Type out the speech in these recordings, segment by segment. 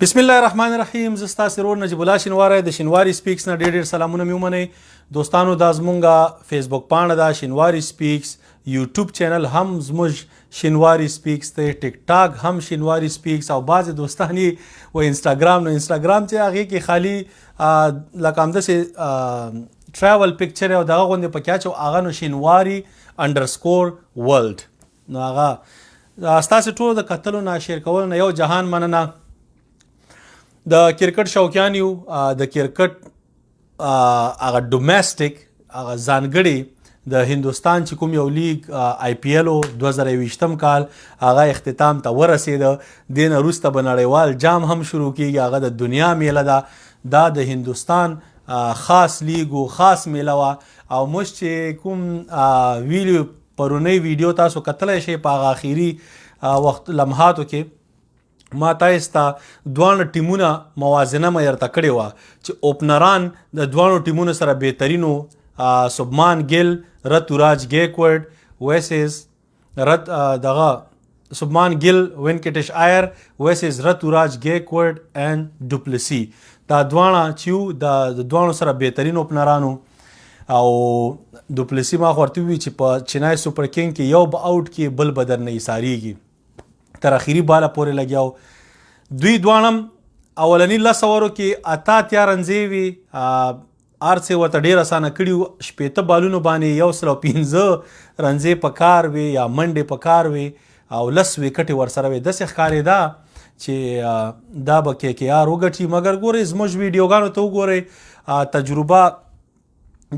بسم الله الرحمن الرحیم. زه ستاسو ورور نجیب الله شینواری د شینواری سپیکس نه ډېر سلامونه مې ومنئ دوستانو. دا زمونږه فیسبوک پاڼه ده شینواری سپیکس، یوټیوب چینل هم زموږ شینواری سپیکس دی، ټیک ټاک هم شینواری سپیکس، او بعضې دوستان یې و انسټاګرام نو انسټاګرام چې هغې کې خالي لکه همداسې ټراول پکچر او دغه غوندې پکې اچو، هغه نو شینواری انډرسکور ورلډ. نو هغه ستاسې ټولو د کتلو نه شیر کولو نه یو جهان مننه. د کرکټ شوقیان یو، د کرکټ هغه ډومېسټک هغه ځانګړي د هندوستان چې کوم یو لیګ آی پی ایل 2020 کال هغه اختتام ته ورسېده. دې نه وروسته به نړیوال جام هم شروع کیږي، هغه د دنیا میله ده. دا د هندوستان خاص لیګ و خاص میله وه، او موږ چې کوم ویډیو پرونی ویډیو تاسو کتلی شئ په هغه آخري وخت لمحاتو کې ما تاسو ته دوه ټیمونه موازنه مې درته کړې وه چې اوپنران د دوه ټیمونو سره بهترینو سبمان ګیل رتوراج ګیکورډ ویسز دغه سبمان ګیل وینکټیش آیر ویسز رتوراج ګیکورډ اینڈ ډوپلسی. دا دوه چې د دوه سره بهترین اوپنرانو، او ډوپلسی ما ورته وی چې په چینای سوپر کینګ کې یو به آوټ کې بل به درنه ایساریږي تر اخیری بالا پورې لګیاو. دوی دوانم اولنی 10 اورو کې 88 رنزې وي، ارڅ ورته ډیر اسانه کړي، 70 بالونو باندې 115 رنزې په کار وي یا منډې په کار وي، او 10 وکټې ورسره وي. داسې ښکارېده چې دا به کې کې آر وګټي. مګر ګورئ زموږ ویډیوګانو ته وګورئ، تجربه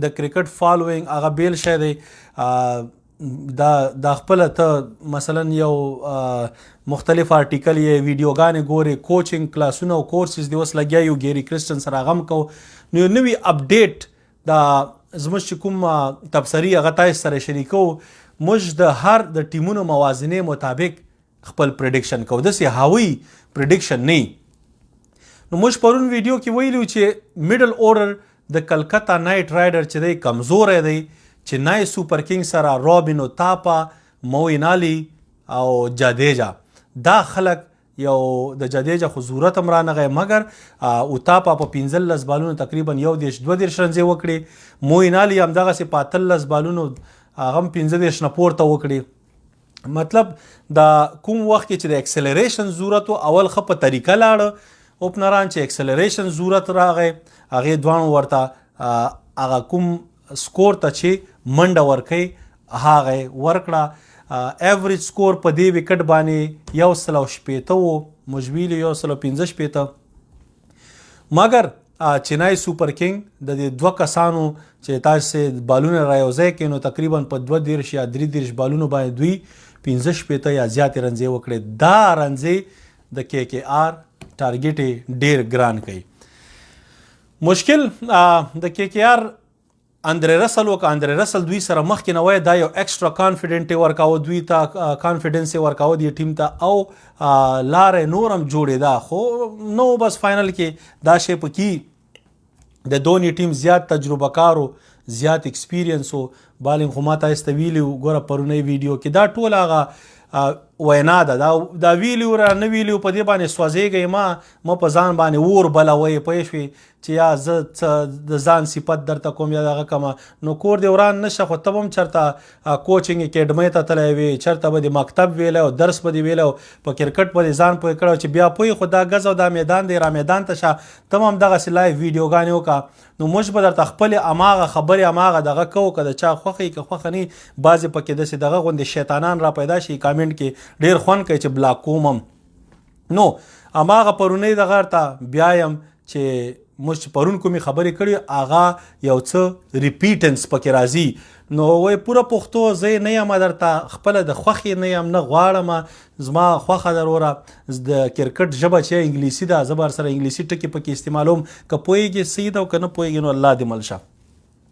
د کرکټ فالوینګ هغه بیل شی دی. دا خپل ته مثلا یو مختلف آرټیکل یا ویډیوګانې ګوري، کوچنګ کلاسونه او کورسز دی اوس لګیا یو ګیری کرسټن سره هغه هم کو. نو نوی اپډیټ دا زموږ چې کوم تبصرې هغه تاسو سره شریکو. موږ د هر د ټیمونو موازنې مطابق خپل پریډکشن کوو، داسې هاوی پریډکشن نه. نو موږ پرون ویډیو کې ویلو چې میډل اورډر د کلکتا نایټ رایډر چې دی کمزوری دی، چنای سوپر کینګ سره رابینو تاپا، موین علی او جادیجا. دا خلک یو د جادیجا خو ضرورت هم رانغی، مګر او تاپا په 15 بالونو تقریبا 1-2 رنزې وکړي، موین علی هم دغسې په 18 بالونو هغه هم 15 نه پورته وکړي. مطلب دا کوم وخت کې چې د اکسلریشن ضرورت و، اول ښه په طریقه لاړه اوپنران چې اکسلریشن ضرورت راغی، هغې دوانو ورته هغه کوم سکور ته چې منډه ورکوي هغه ورکړه. ایوریج سکور په دې وکټ باندې 160 و، موږ ویلو 115. مګر چینای سوپر کینګ د دې دوه کسانو چې تاسو بالونه رايوځای کړي نو تقریبا په 2 یا 3 بالونو باندې دوی 15 یا زیاتې رنزې وکړي. دا رنزې د کې کې آر ټارګټ ډیر ګران کوي. مشکل د کې کې آر اندرې رسل وکړه. اندرې رسل دوی سره مخکې نه وای، دا یو ایکسټرا کانفیډنټ ورکاوه دوی ته، کانفیډنس ورکاوه دې ټیم ته، او لارې نور هم جوړېده. خو نو بس فاینل کې دا شی پکې د دونی ټیم زیات تجربه کارو، زیات ایکسپیرینس و. بالینګ خو ما تاسو ته ویلي ګوره پرونی ویډیو کې دا ټول هغه وینا ده. دا ویلو را نه ویلو په دې باندې سوځېږئ، ما په ځان باندې اور بلوئ، پوه شوې چې یا زه د ځان صفت درته کوم یا دغه کومه. نو کور دې وران نشه، خو ته به هم چېرته کوچنګ اکیډمۍ ته تللی وې، چېرته به دې مکتب ویلی او درس به دې ویلی او په کرکټ به دې ځان پوه کړی چې بیا پوهې خو دا ګز او دا میدان دی، را میدان ته شه، ته هم همدغسې لایف ویډیوګانې وکړه. نو موږ به درته خپلې هماغه خبرې هماغه دغه کوو، که د چا خوښه یي که خوښه نه، بعضې پکې داسې دغه غوندې شیطانان را پیدا شي کامنټ کې ډېر خوند کوي چې بلاک کوم هم. نو هماغه پرونی دغه ته بیا یم چې موږ پرون کومې خبرې کړي هغه یو څه ریپیټنس پکې راځي. نو وایي پوره پښتو زه یې نه یم درته خپله د خوښې نه یم، نه غواړم، زما خوښه ده وروره د کرکټ ژبه چې انګلیسي ده، زه به ورسره انګلیسي ټکي پکې استعمالوم، که پوهېږي صحیح ده او که نه پوهېږي نو الله دې مل شه.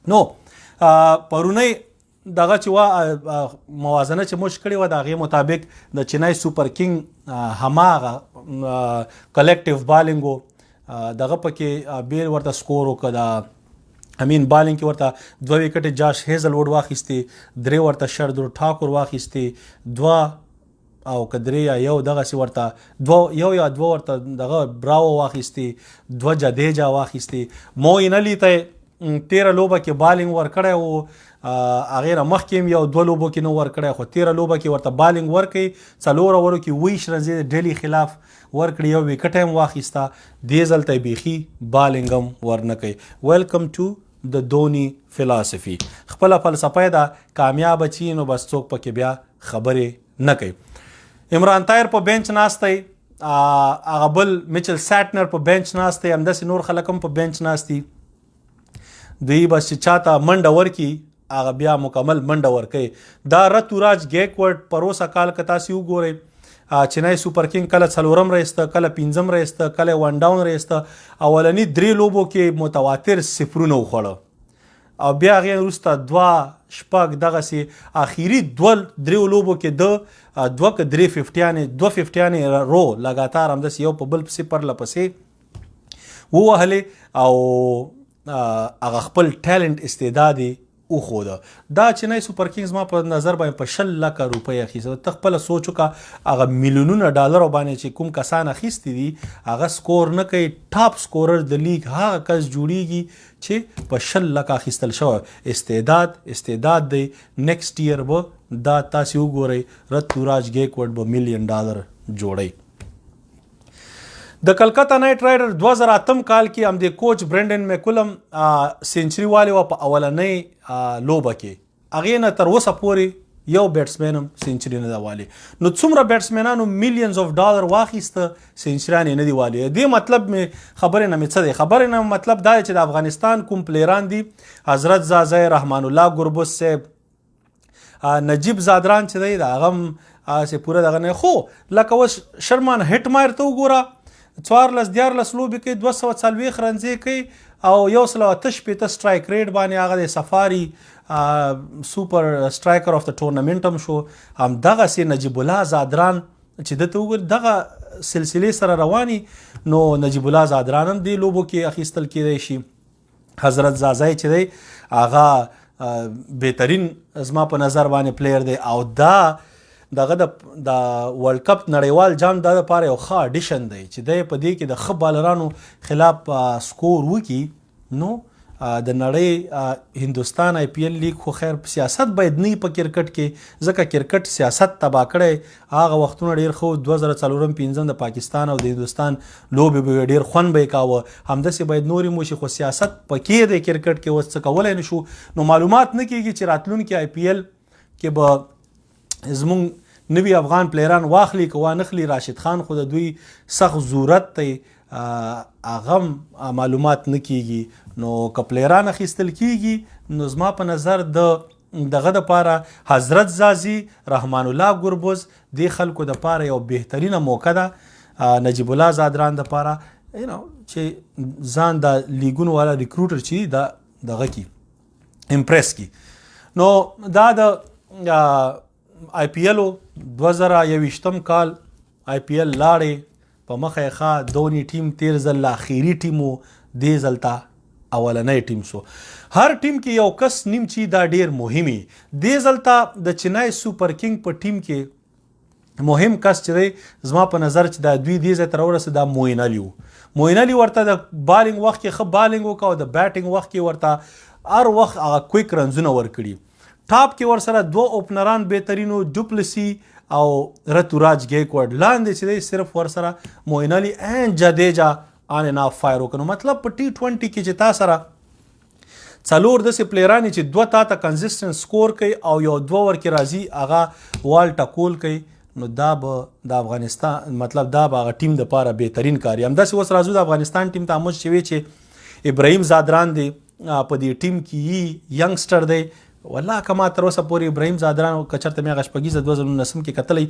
نو پرونی دغه چې وا موازنه چې موږ کړې وه د هغې مطابق د چینای سوپر کینګ هماغه کلیکټیو بالینګ و، دغه پکې بیل ورته سکور وکړه. د امین بالینګ کې ورته 2 وکټې جاش هیزل وډ واخیستې، 3 ورته شردور ټاکور واخیستې، 2 او کدرې یا یو دغسې ورته یو یا دوه ورته دغه براو واخیستې، دوه جدیجا واخیستې. موین علي ته 13 لوبه کې بالینګ ورکړی و، هغې نه مخکې هم یو 2 لوبو کې نه ورکړی، خو 13 لوبه کې ورته بالینګ ورکړي، 4 اورو کې 20 رنزې د ډیلي خلاف ورکړي، یو وکټ هم واخیسته. دې ځل ته یې بیخي بالینګ هم ورنه کوي. ویلکم ټو د دونی فلسفي. خپله فلسفه یې ده کامیابه چی نو بس څوک پکې بیا خبرې نه کوي. عمران طاهر په بینچ ناست دی، هغه بل میچل سیټنر په بینچ ناست دی، همداسې نور خلک هم په بینچ ناست دي. دوی بس چې چاته منډه ورکي هغه بیا مکمل منډه ورکوي. دا رتوراج گیکورډ پروسه کال که تاسې وګورئ، چینای سوپر کینګ کله 4م رایسته، کله 5م رایسته، کله 1 ډاون رایسته. اولنی 3 لوبو کې متواتر صفرونه وخوړه، او بیا هغې وروسته 2 شپږ دغسې اخري 2 لوبو کې د 2 که 3 50 رو لګاتار همداسې یو په بل پسې پرله پسې ووهلې، او هغه خپل ټیلنټ استعداد یې وښوده. دا چینای سوپر کینګز ما په نظر باندې په 20 لکه روپۍ اخیسته. ته خپله سوچ وکړه هغه میلیونونه ډالرو باندې چې کوم کسان اخیستي دي هغه سکور نه کوي. ټاپ سکورر د لیګ هغه کس جوړیږي چې په 20 لکه اخیستل شوی. استعداد دی. نیکسټ ایئر به دا تاسې وګورئ رتوراج گیکورډ به $1 ملیون جوړی. د کلکته نایټ رایډر 2008 کال کې هم د کوچ برینډن میکولم سینچري والی وه په اولنۍ لوبه کې. هغې نه تر اوسه پورې یو بیټسمین هم سینچري نه ده والی. نو څومره بیټسمینانو $ملیونز واخیسته، سینچریان یې نه دي والی. دې مطلب خبرې نه مې څه دی؟ خبرې نه مطلب دا دی چې د افغانستان کوم پلیران دي، حضرت زازی، رحمان الله ګربز صاحب، نجیب زادران چې دی د هغه هم پوره دغه نه، خو لکه اوس شرمان هټ مایر ته وګوره 14 لوبې کوي، 240 رنزې کوي، او 168 سټرایک ریټ باندې هغه د سفاري سوپر سټرایکر اف د ټورنمنټ هم شو. همدغسې نجیب الله زادران چې دته وګورئ دغه سلسلې سره رواني، نو نجیب الله زادران هم دې لوبو کې اخیستل کیدی شي. حضرت زازی چې دی هغه بهترین زما په نظر باندې پلیر دی، او دا دغه د ورلد کپ نړیوال جام د لپاره یو ښه اډیشن دی چې دی په دې کې د ښه بالرانو خلاف سکور وکړي. نو د نړۍ هندوستان IPL لیگ خو خیر سیاست باید نه په کرکټ کې، ځکه کرکټ سیاست تباه کړی. هغه وختونه ډېر ښه 2004-5 د پاکستان او د هندوستان لوبې به ډېر خوند به یې کاوه، همداسې باید نورې مو شي، خو سیاست پکې دی کرکټ کې اوس څه کولی نه شو. نو معلومات نه کېږي چې راتلونکي IPL کې به زمونږ نوي افغان پلیران واخلي که وانخلي. راشد خان خو د دوی سخت ضرورت دی، هغه معلومات نه کیږي. نو که پلیران اخیستل کیږي نو زما په نظر دغه دپاره حضرت زازی، رحمان الله ګربز دې خلکو دپاره یو بهترینه موقع ده. نجیب الله زادران دپاره چې ځان د لیګونو والا ریکروټر چې دغه کی امپریس کی. نو دا د IPL 2021 کال IPL لاړې په مخه یې ښه دونی ټیم تیر ځل اخیري ټیم و، دې ځل ته اولنی ټیم سو. هر ټیم کې یو کس نیم چې دا ډیر مهمي. دې ځل ته د چینای سوپر کینګ په ټیم کې مهم کس چې دی زما په نظر چې دا دوی دې ځای ته راورسېد دا موین علي و. موین علي ورته د بالینګ وخت کې ښه بالینګ وکړه، او د بیټینګ وخت کې ورته هر وخت هغه کویک رنزونه ورکړي. ټاپ کې ورسره 2 اوپنران بهترینو، ډوپلسی او رتوراج گیکورډ. لاندې چې دی صرف ورسره موین علي این جدیجا آن اند آف فایر وکړو. مطلب په T20 کې چې تا سره 4 داسې پلیران چې 2 تا ته کنسسټنټ سکور کوي او یو 2 ورکې راځي هغه وال ټکول کوي، نو دا به د افغانستان مطلب دا به هغه ټیم دپاره بهترین کار. همداسې اوس راځو د افغانستان ټیم ته. موږ چې وی چې ابراهیم زادران دی په دې ټیم کې ینګسټر دی. والله که ما تر اوسه پورې ابراهیم زادران که چېرته مې هغه شپږیزه 2019 کې کتلی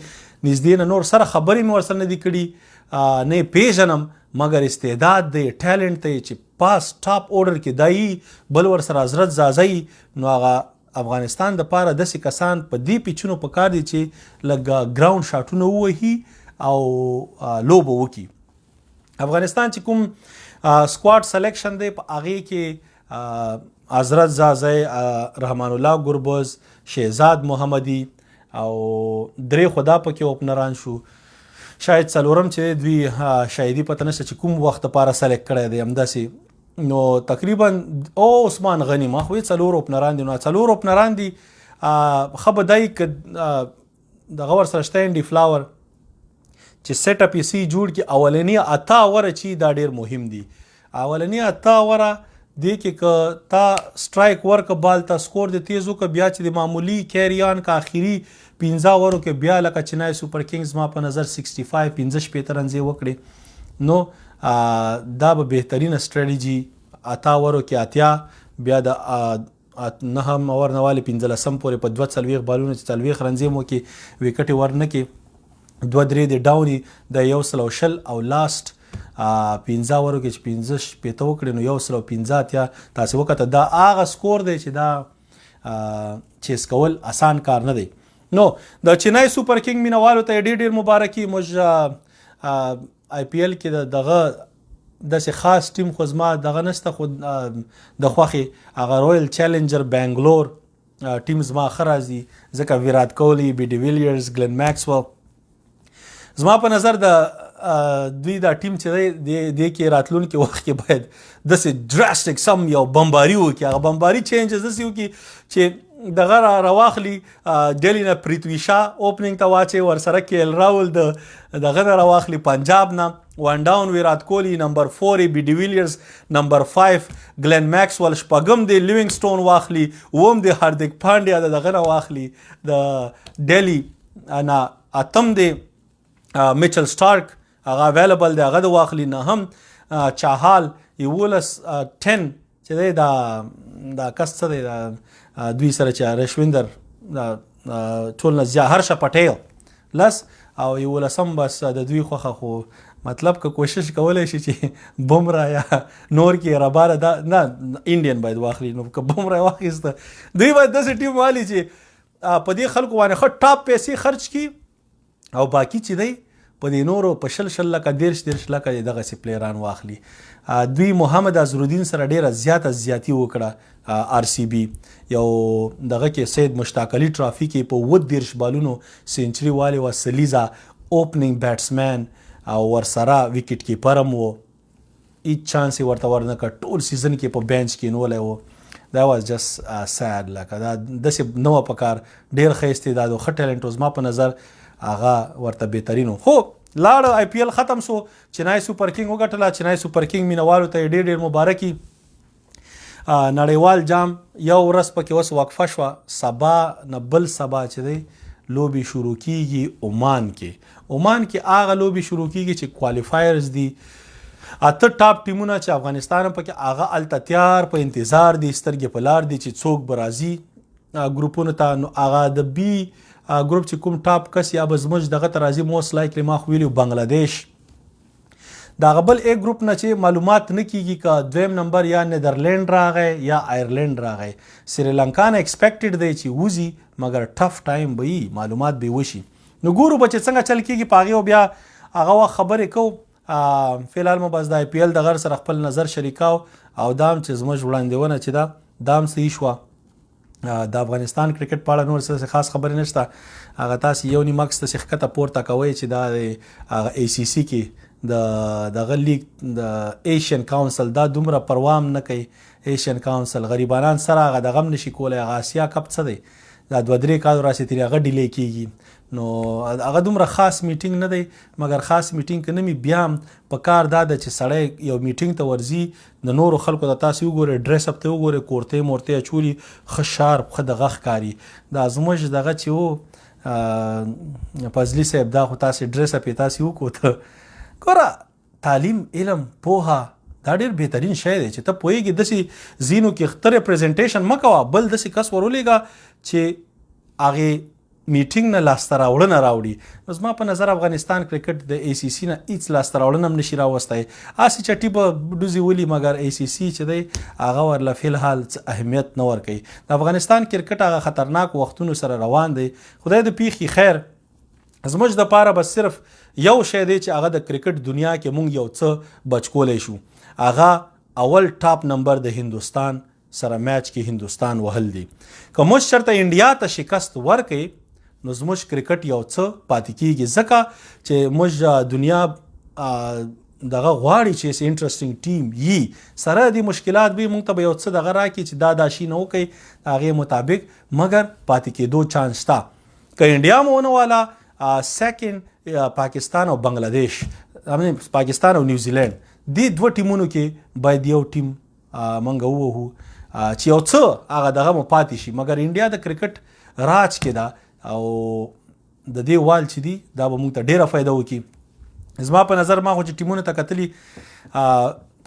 نږدې نه نور سره خبرې مې ورسره نه دي کړي، نه یې پېژنم، مګر استعداد دی، ټیلنټ دی چې پاس ټاپ اوډر کې دی. بل ورسره حضرت زازی، نو هغه افغانستان دپاره داسې کسان په دې پیچونو پکار دي چې لږ ګراوند شاټونه ووهي او لوبه وکړي. افغانستان چې کوم سکواډ سلیکشن دی په هغې کې حضرت زازی، رحمان الله ګربز، شهزاد محمدی، او 3 خو دا پکې اوپنران شو، شاید 4م چې دوی شاهدي پته نشته چې کوم وخت لپاره سلیکټ کړی دی همداسې. نو تقریبا عثمان غني ما خو 4 اوپنران دي، نو 4 اوپنران دي ښه به دی که دغه ورسره شته انډي فلاور چې سیټ اپ یې سي جوړ کړي. اولني 8 اوره چې دا ډېر مهم دي. اولني 8 اوره دی کې که تا سټرایک ورکه بال تا سکور د تیز وکړه، بیا چې د معمولی کیری آن که آخري 15 اورو کې بیا لکه چنای سوپر کینګز ما په نظر 65 15 رنزې وکړي، نو دا به بهترینه سټریټجي 8 اورو کې 8 بیا د 9 اور نه والي 15 پورې په 2 بالونو چې 40 رنزې مو کې وکټې ورنه کې 2-3 د ډاوني د 120 او لاست 15 اورو کې چې 15 وکړي نو 115 تاسو وکړه. دا هغه سکور دی چې دا چیس کول آسان کار نه دی. نو د چنای سوپر کینګ مینوالو ته ډېر مبارکي. موږ آی پی ایل کې دغه داسې خاص ټیم خو زما دغه نشته، خو د خوښې هغه رویل چیلنجر بنګلور ټیم زما ښه راځي، ځکه ویرات کوهلی، بی ډي ویلیرز، گلن میکسویل زما په نظر د دوی دا ټیم چې دی کې راتلونکي وخت کې باید داسې ډراسټک سم یو بمباري وکړي. هغه بمباري چینجز داسې وکړي چې دغه راواخلي ډیلی نه پریتوی شاه اوپننګ ته واچي، ورسره کې ال راول دغه نه راواخلي پنجاب نه، 1 ډاون ویرات کوهلی، نمبر 4 بی ډي ویلیرز، نمبر 5 گلن میکسویل، 6 دی لیوینګسټون واخلي، 9 دی هاردیک پانډیا دغه نه واخلي د ډیلی نه، 8 دی میچل سټارک هغه اویلیبل دی هغه د واخلي، 9 چاهال، 11 10 چې دی دا کس څه دی دوی سره چې رشویندر ټول نه زیات هرشه پټیل لس او 11 بس د دوی خوښه. خو مطلب که کوشش کولی شي چې بمرا یا نور کې رباره دا نه انډین باید واخلي، نو که بمرا واخیسته دوی باید داسې ټیم والی چې په دې خلکو باندې ښه ټاپ پیسې خرچ کړي او باقي چې دی په دې نورو په 10 لکه 13 لکه دغسې پلیران واخلي. دوی محمد اظهرالدین سره ډېره زیاتی وکړه. آر سی بی یو دغه کې سید مشتاق علي ټرافي کې په 30 بالونو سینچري والی و، سلیزا اوپننګ بیټسمین او ورسره وکټ کیپر هم و، هیڅ چانس یې ورته ورنکړ، ټول سیزن کې په بینچ کې نیولی و. دا واز جست سیډ، لکه دا داسې نه وه په کار. ډېر ښه استعداد و، ښه ټیلنټ و، زما په نظر هغه ورته بهترین و. خو لاړ آی پی ایل ختم سو، چنای سوپر کینګ وګټله. چنای سوپر کینګ مینوالو ته ډېر مبارکي. نړیوال جام یو ورځ پکې اوس وقفه شوه، سبا نه بل سبا چې دی لوبې شروع کیږي عمان کې هغه لوبې شروع کیږي چې کوالیفایرز دي 8 ټاپ ټیمونه چې افغانستان پکې هغه الته تیار په انتظار دي، سترګې په لار دي چې څوک به راځي ګروپونو ته. نو هغه د بی ګروپ چې کوم ټاپ کس یا به زموږ دغه ته راځي موست لایکلی ما خو ویلي بنګلادیش. د هغه بل ا ګروپ نه چې معلومات نه کیږي که 2 نمبر یا نیدرلینډ راغی یا آیرلینډ راغی. سریلانکا نه ایکسپیکټډ دی چې وځي، مګر ټف ټایم به وي، معلومات به وشي. نو ګورو به چې څنګه چل کیږي په هغې، او بیا هغه وخت خبرې کوو. فی الحال مو بس د آی پی ایل دغه سره خپل نظر شریکاو او دام چې زموږ وړاندېونه چې دام صحیح شوه. د افغانستان کرکټ په اړه نور څه خاص خبرې نشته. هغه تاسې یو نیم عکس تاسې ښکته پورته کوئ چې دا د ای سی سی کې دغه لیګ د ایشین کاونسل دا دومره پروام نه کوي. ایشین کاونسل غریبانان سره هغه دغه هم نشي کولی. هغه آسیا کپ څه دی دا 2-3 کال راسې تېرې هغه ډیلی کېږي. نو هغه دومره خاص میټینګ نه دی، مګر خاص میټینګ که نه وي بیا هم په کار دا ده چې سړی یو میټینګ ته ورځي، د نورو خلکو ته تاسې وګورئ، ډریس اپ ته وګورئ، کورتۍ مورتۍ اچولي ښه شارپ ښه دغه ښکاري. دا زموږ دغه چې و فضلي صاحب دا خو تاسې ډریس اپ یې تاسې وکړو. ګوره تعلیم علم پوهه دا ډېر بهترین شی دی چې ته پوهېږې داسې ځینو کې ښه ریپرزنټیشن مه کوه، بل داسې کس ورولېږه چې هغې میټینګ نه لاسته راوړنه راوړي. نو زما په نظر افغانستان کرکټ د ای سی سی نه هېڅ لاسته راوړنه هم نشي راوستی. هسې چټي به ډوزې ولي، مګر ای سی سی چې دی هغه ورله فی الحال اهمیت نه ورکوي. د افغانستان کرکټ هغه خطرناک وختونو سره روان دی. خدای د پیښې خیر. زموږ دپاره به صرف یو شی دی چې هغه د کرکټ دنیا کې مونږ یو څه بچ کولی شو، هغه اول ټاپ نمبر د هندوستان سره میچ کې هندوستان وهل دي. که موږ چېرته انډیا ته شکست ورکوي نو زموږ کرکټ یو څه پاتې کیږي ځکه چې موږ دنیا دغه غواړي چې انټرسټینګ ټیم یي سره د مشکلات به موږ ته به یو څه دغه راکړي چې دا شي نه وکړي هغې مطابق مګر پاتې کېدو چانس شته که انډیا مو ونه والا سیکنډ پاکستان او بنگلادیش پاکستان او نیوزیلینډ دې دوه ټیمونو کې باید یو ټیم موږ ووهو چې یو څه هغه دغه مو پاتې شي مګر انډیا د کرکټ راج کې ده او د دې وال چې دي دا به موږ ته ډېره فایده وکړي زما په نظر ما خو چې ټیمونو ته کتلي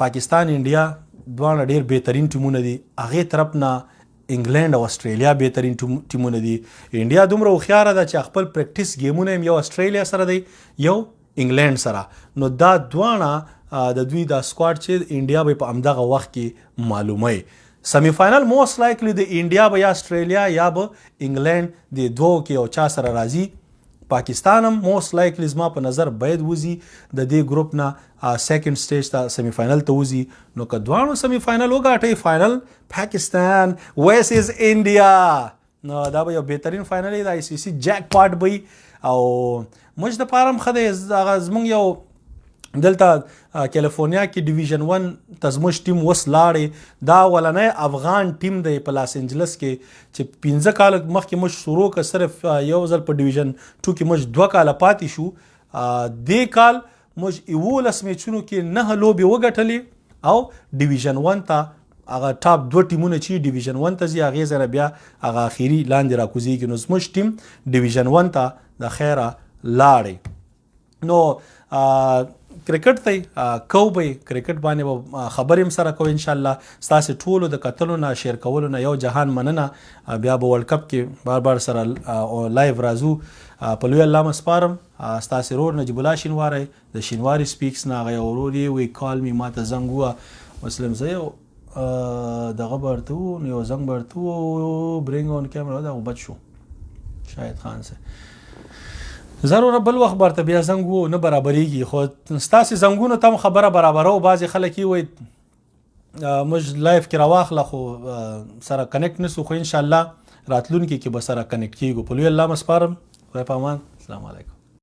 پاکستان انډیا دواړه ډېر بهترین ټیمونه دي هغې طرف نه انګلینډ او استرالیا بهترین ټیمونه دي انډیا دومره هوښیاره ده چې خپل پریکټیس ګیمونه هم یو استرالیا سره دی یو انګلینډ سره نو دا دواړه د دوی دا سکواډ چې انډیا به په همدغه وخت کې معلوموي سمی فائنل موست لایکلی د انډیا به یا استرالیا یا به انګلینډ د دوو کې یو چا سره راځي پاکستان هم موست لایکلی زما په نظر باید وځي د دې ګروپ نه سیکنډ سټیج ته سمی فائنل ته وځي نو که دواړو سمی فائنل وګاټي فائنل پاکستان ورسز انډیا نو دا به یو بهترین فائنل دی د آی سی سی جیک پاټ به او موږ د پاره هم ښه دی زموږ یو دلته کیلیفورنیا کې ډیویژن 1 ته زموږ ټیم اوس لاړې دا اولنی افغان ټیم دی په لاس انجلس کې چې 15 کاله مخکې موږ شروع که صرف یو ځل په ډیویژن 2 کې موږ 2 کاله پاتې شو دې کال موږ 11 میچونو کې 9 لوبې وګټلې او ډیویژن 1 ته هغه ټاپ 2 ټیمونه چې ډیویژن 1 ته ځي هغې سره بیا هغه اخري لاندې راکوزېږي نو زموږ ټیم ډیویژن 1 ته د خیره لاړې نو کرکټ ته کو به کرکټ باندې خبرې هم سره کوو انشاءالله ستاسې ټولو د کتلو نه شیر کولو نه یو جهان مننه بیا به ورلډ کپ کې بار سره لایو راځو په لوی الله مسپارم ستاسې رور نجیب الله شینواری د شینواری سپیکس نه هغه یو ورور یې وی کال می ما ته زنګ ووه مسلم زه یو دغه به ورته وو یو زنګ به ورته وو برینګ اون کیمرا دا بچ شو شاید خان سه ضروره بل وخت برته بیا زنګ وو نه برابرېږي خو ستاسې زنګونو ته هم خبره برابرو بعضې خلک یې وایي موږ لایف کې راواخله خو سره کنیکټ نسو خو انشاءالله راتلونکي کې به سره کنیکټ کېږو په لوی الله مسپارم خدای په امان السلام علیکم